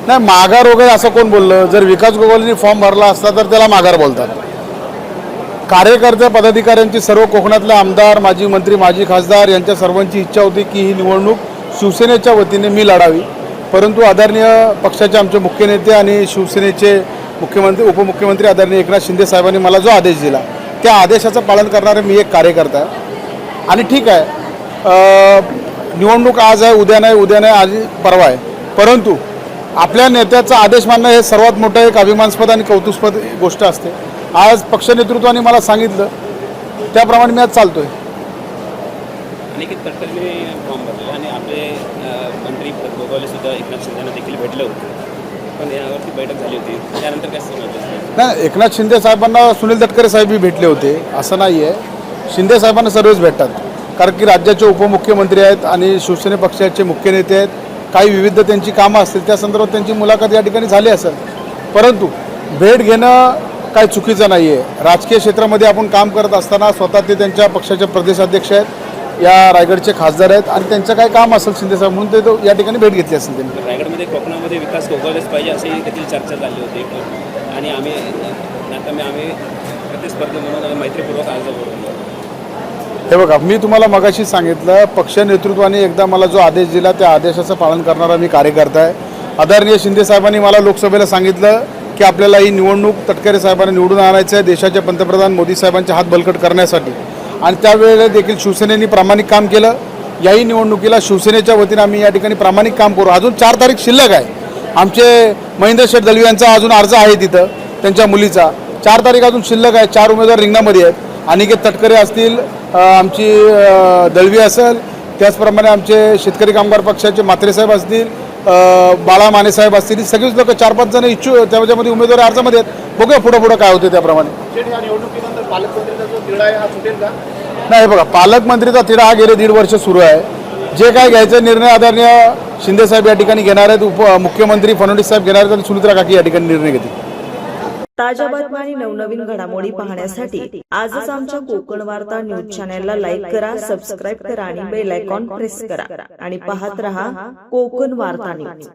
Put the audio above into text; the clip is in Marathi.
नाही, माघार वगैरे असं कोण बोललं? जर विकास गोगोलेंनी फॉर्म भरला असता तर त्याला माघार बोलतात. कार्यकर्ते पदाधिकाऱ्यांची सर्व कोकणातले आमदार, माजी मंत्री, माजी खासदार यांच्या सर्वांची इच्छा होती की ही निवडणूक शिवसेनेच्या वतीने मी लढावी. परंतु आदरणीय पक्षाचे आमचे मुख्य नेते आणि शिवसेनेचे मुख्यमंत्री उपमुख्यमंत्री आदरणीय एकनाथ शिंदे साहेबांनी मला जो आदेश दिला त्या आदेशाचं पालन करणारे मी एक कार्यकर्ता आहे. आणि ठीक आहे, निवडणूक आज आहे, उद्या नाही, आज परवा आहे. परंतु आपल्या नेत्याचा आदेश मानणं हे सर्वात मोठं एक अभिमानास्पद आणि कौतुकास्पद गोष्ट असते. आज पक्ष नेतृत्वाने मला सांगितलं त्याप्रमाणे मी आज चालतोय. अनिकेत तटकरेंनी फॉर्म भरला आणि आपले मंत्री गोगावले सुद्धा एकनाथ शिंदेना देखील भेटले होते, पण यावरती बैठक झाली होती. त्यानंतर काय समजलं? नाही, एकनाथ शिंदे साहेबांना सुनील तटकरे साहेबही भेटले होते असं नाही आहे. शिंदे साहेबांना सर्वच भेटतात, कारण की राज्याचे उपमुख्यमंत्री आहेत आणि शिवसेने पक्षाचे मुख्य नेते आहेत. काही विविध त्यांची कामं असतील त्या संदर्भात त्यांची मुलाखत या ठिकाणी झाली असेल. परंतु भेट घेणं काही चुकीचं नाही आहे. राजकीय क्षेत्रामध्ये आपण काम करत असताना स्वतः ते त्यांच्या पक्षाचे प्रदेशाध्यक्ष आहेत, या रायगडचे खासदार आहेत आणि त्यांचं काय काम असेल शिंदेसाहेब म्हणून ते या ठिकाणी भेट घेतली असेल त्यांनी. रायगडमध्ये कोकणामध्ये विकास गोगावलेच पाहिजे अशी देखील चर्चा झाली होती आणि आम्ही प्रतिस्पर्धी म्हणून मैत्रीपूर्वक अर्ज करून. हे बघा, मी तुम्हाला मगाशी सांगितलं पक्ष नेतृत्वाने एकदा मला जो आदेश दिला त्या आदेशाचं पालन करणारा मी कार्यकर्ता आहे. आदरणीय शिंदे साहेबांनी मला लोकसभेला सांगितलं की आपल्याला ही निवडणूक तटकरे साहेबांना निवडून आणायचं आहे देशाचे पंतप्रधान मोदी साहेबांचे हात बळकट करण्यासाठी. आणि त्यावेळेला देखील शिवसेनेने प्रामाणिक काम केलं. याही निवडणुकीला शिवसेनेच्या वतीने आम्ही या ठिकाणी प्रामाणिक काम करू. अजून 4 तारीख शिल्लक आहे. आमचे महेंद्र शेठ दलवी यांचा अजून अर्ज आहे तिथं, त्यांच्या मुलीचा 4 तारीख अजून शिल्लक आहे. 4 उमेदवार रिंगणामध्ये आहेत. अनिकेत तटकरे असतील, आमची दळवी असेल, त्याचप्रमाणे आमचे शेतकरी कामगार पक्षाचे म्हात्रे साहेब असतील, बाळा माने साहेब असतील. ही सगळीच लोक 4-5 जण इच्छुक त्याच्यामध्ये उमेदवारी अर्जामध्ये आहेत. बघूया पुढं काय होते त्याप्रमाणे. निवडणुकीनंतर पालकमंत्रीचा जो तिढा आहे हा सुटेल का? नाही, बघा, पालकमंत्रीचा तिढा हा गेले 1.5 वर्ष सुरू आहे. जे काय घ्यायचा निर्णय आदरणीय शिंदे साहेब या ठिकाणी घेणार आहेत, उपमुख्यमंत्री फडणवीस साहेब घेणार आहेत आणि सुनित्रा काकी या ठिकाणी निर्णय घेतील. ताज्या बातम्या आणि नवनवीन घडामोडी पाहण्यासाठी आजच आमच्या कोकण वार्ता न्यूज चॅनलला लाईक करा, सबस्क्राईब करा आणि बेल आयकॉन प्रेस करा आणि पाहत रहा कोकण वार्ता न्यूज.